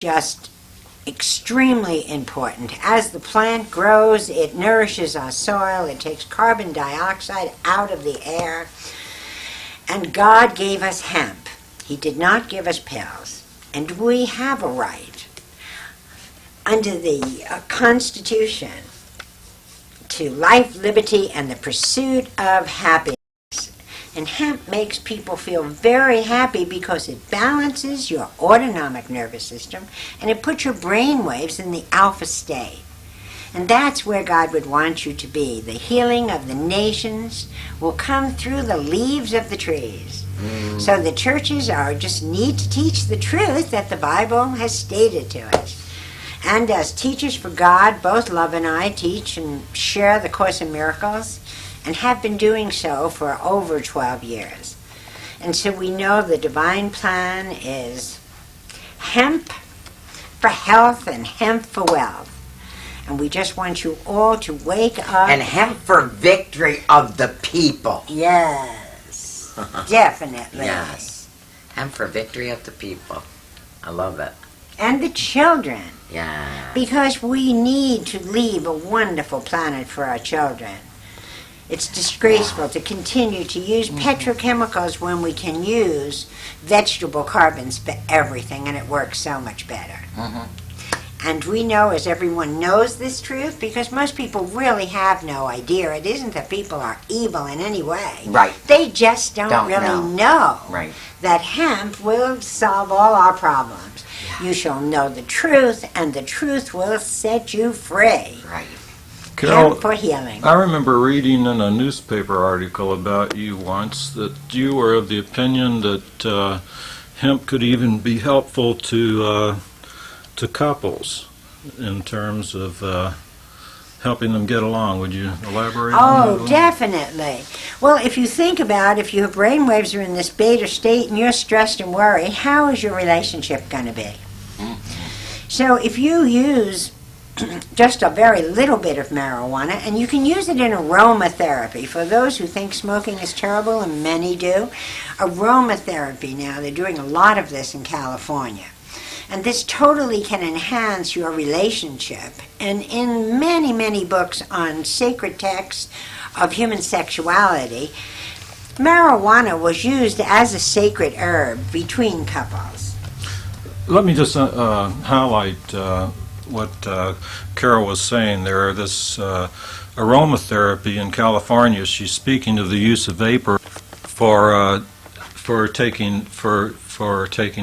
just extremely important. As the plant grows, it nourishes our soil, it takes carbon dioxide out of the air, and God gave us hemp. He did not give us pills, and we have a right under the Constitution to life, liberty, and the pursuit of happiness. And hemp makes people feel very happy because it balances your autonomic nervous system and it puts your brain waves in the alpha state. And that's where God would want you to be. The healing of the nations will come through the leaves of the trees. So the churches just need to teach the truth that the Bible has stated to us. And as teachers for God, both Love and I teach and share the Course in Miracles, and have been doing so for over 12 years. And so we know the divine plan is hemp for health and hemp for wealth. And we just want you all to wake up. And hemp for victory of the people. Yes, definitely. Yes. Hemp for victory of the people. I love it. And the children. Yeah. Because we need to leave a wonderful planet for our children. It's disgraceful to continue to use petrochemicals when we can use vegetable carbons for everything, and it works so much better. And we know, as everyone knows this truth, because most people really have no idea. It isn't that people are evil in any way. Right. They just don't really know Right. that hemp will solve all our problems. You shall know the truth, and the truth will set you free. Right. Carol, Hemp for healing. I remember reading in a newspaper article about you once that you were of the opinion that hemp could even be helpful to couples in terms of helping them get along. Would you elaborate on that? Oh, definitely. Well, if you think about if your brainwaves are in this beta state and you're stressed and worried, how is your relationship going to be? So if you use just a very little bit of marijuana, and you can use it in aromatherapy. For those who think smoking is terrible, and many do, aromatherapy now, they're doing a lot of this in California. And this totally can enhance your relationship. And in many, many books on sacred texts of human sexuality, marijuana was used as a sacred herb between couples. Let me just highlight what Carol was saying there. This aromatherapy in California, she's speaking of the use of vapor for taking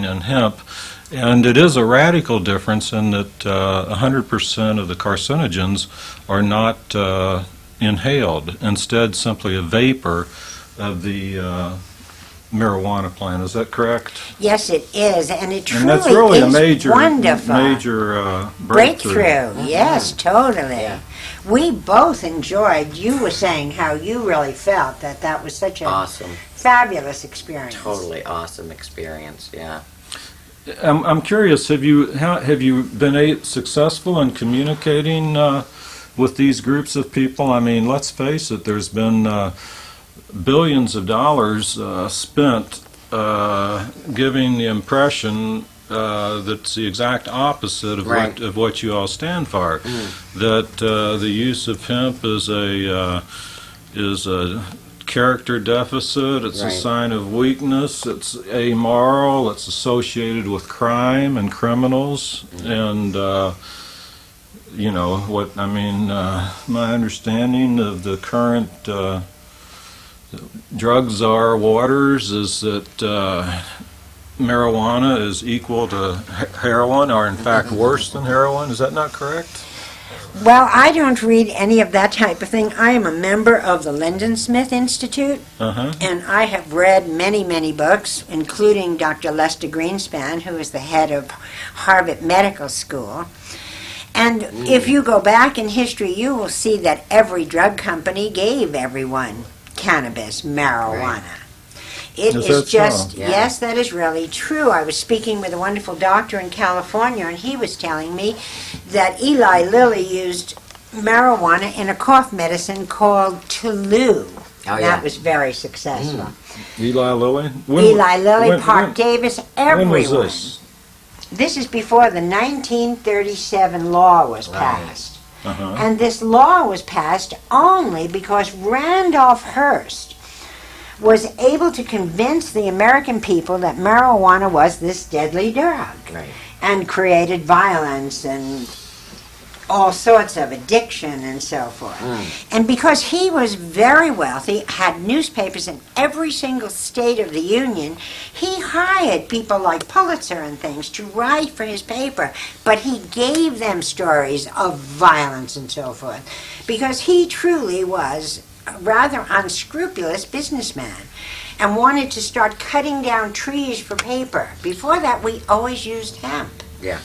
in hemp, and it is a radical difference in that 100% of the carcinogens are not inhaled. Instead, simply a vapor of the marijuana plant. Is that correct? Yes, it is, and it truly And that's really is a major breakthrough. Yes, totally. Yeah. We both enjoyed. You were saying how you really felt that was such an Awesome. fabulous experience. Totally awesome experience. Yeah. I'm curious. Have you been successful in communicating with these groups of people? I mean, let's face it. There's been billions of dollars spent giving the impression that's the exact opposite of Right. what you all stand for. That the use of hemp is a character deficit. It's Right. a sign of weakness. It's amoral. It's associated with crime and criminals. And you know what I mean. My understanding of the current drug czar waters is that marijuana is equal to heroin, or in fact worse than heroin. Is that not correct? Well, I don't read any of that type of thing. I am a member of the Lyndon Smith Institute, and I have read many, many books, including Dr. Lester Greenspan, who is the head of Harvard Medical School. And if you go back in history, you will see that every drug company gave everyone cannabis, marijuana. It Is is that just, so? Yeah. yes, that is really true. I was speaking with a wonderful doctor in California, and he was telling me that Eli Lilly used marijuana in a cough medicine called Tolu. That was very successful. Eli Lilly? Eli Lilly, Park Davis, everyone. When was this? This is before the 1937 law was Right. passed. Uh-huh. And this law was passed only because Randolph Hearst was able to convince the American people that marijuana was this deadly drug, Right. and created violence and all sorts of addiction and so forth. And because he was very wealthy, had newspapers in every single state of the Union, he hired people like Pulitzer and things to write for his paper, but he gave them stories of violence and so forth, because he truly was a rather unscrupulous businessman and wanted to start cutting down trees for paper. Before that, we always used hemp. Yeah.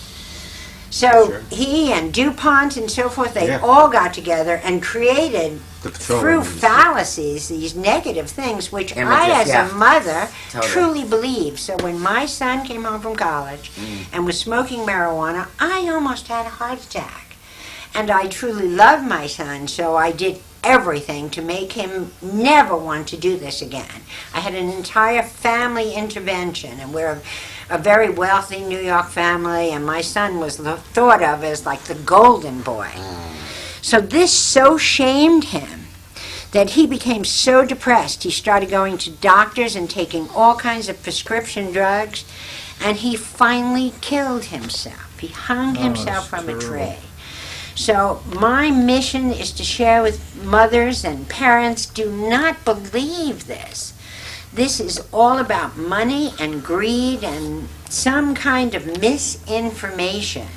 So Sure. he and DuPont and so forth, they Yeah. all got together and created, The petroleum through industry. fallacies, these negative things, which Images, I, as yeah. a mother, Totally. truly believe. So when my son came home from college and was smoking marijuana, I almost had a heart attack. And I truly loved my son, so I did everything to make him never want to do this again. I had an entire family intervention, and we're a very wealthy New York family, and my son was thought of as like the golden boy. So this so shamed him that he became so depressed. He started going to doctors and taking all kinds of prescription drugs, and he finally killed himself. He hung himself that's from a terrible. tree. So my mission is to share with mothers and parents, do not believe this. This is all about money and greed and some kind of misinformation.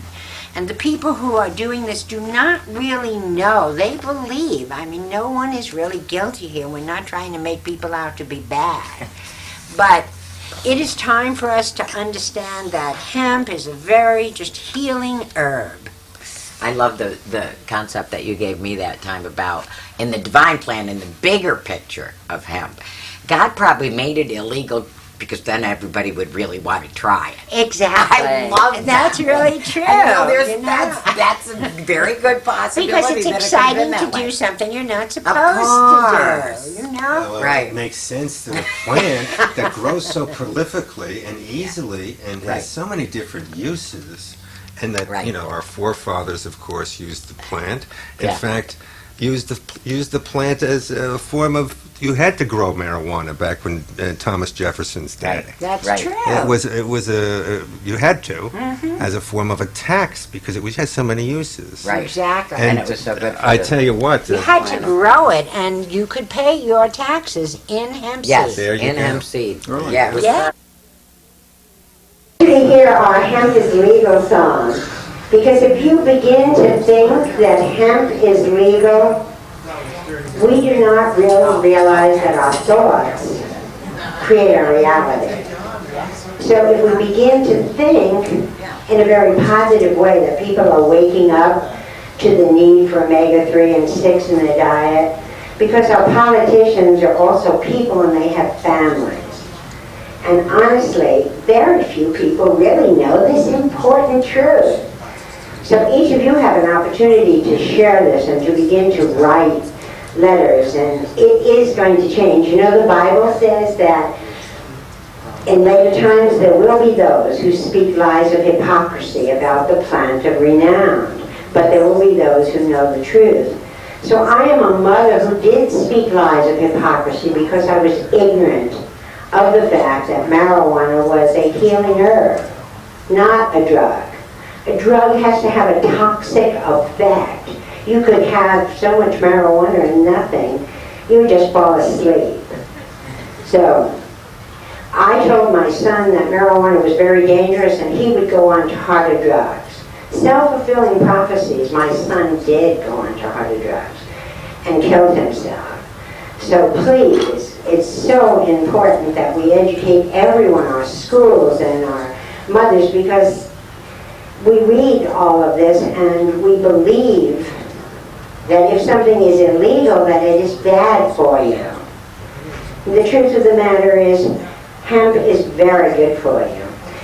And the people who are doing this do not really know. They believe. I mean, no one is really guilty here. We're not trying to make people out to be bad. But it is time for us to understand that hemp is a very just healing herb. I love the concept that you gave me that time about in the divine plan, in the bigger picture of hemp. God probably made it illegal because then everybody would really want to try it. Exactly. I love that. That's really true. I know, you know? that's a very good possibility. Because it's that it could have exciting been to that way. do something you're not supposed course. to do. You know? Well, Right. It makes sense to the plant that grows so prolifically and easily and Right. has so many different uses. And that, Right. you know, our forefathers, of course, used the plant. In Yeah. fact, used the plant as a form of, you had to grow marijuana back when Thomas Jefferson's day. Right. That's Right. true. It was you had to, as a form of a tax because it had so many uses. Right. Exactly. And it was so good for I the- tell you what, You had to grow it, and you could pay your taxes in hemp Yes, seed. There you in go. hemp seed. Really? Yeah, it was Yeah. To hear our hemp is legal song, because if you begin to think that hemp is legal, we do not really realize that our thoughts create our reality. So if we begin to think in a very positive way that people are waking up to the need for omega-3 and 6 in their diet, because our politicians are also people and they have families. And honestly, very few people really know this important truth. So each of you have an opportunity to share this and to begin to write letters, and it is going to change. You know, the Bible says that in later times there will be those who speak lies of hypocrisy about the plant of renown, but there will be those who know the truth. So I am a mother who did speak lies of hypocrisy because I was ignorant of the fact that marijuana was a healing herb, not a drug. A drug has to have a toxic effect. You could have so much marijuana and nothing. You would just fall asleep. So I told my son that marijuana was very dangerous and he would go on to harder drugs. Self-fulfilling prophecies, my son did go on to harder drugs and killed himself. So please, it's so important that we educate everyone, our schools and our mothers, because we read all of this and we believe that if something is illegal, that it is bad for you. The truth of the matter is, hemp is very good for you.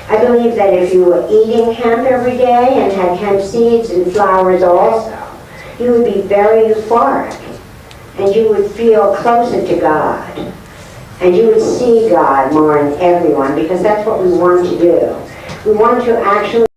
I believe that if you were eating hemp every day and had hemp seeds and flowers also, you would be very euphoric. And you would feel closer to God. And you would see God more in everyone, because that's what we want to do. We want to actually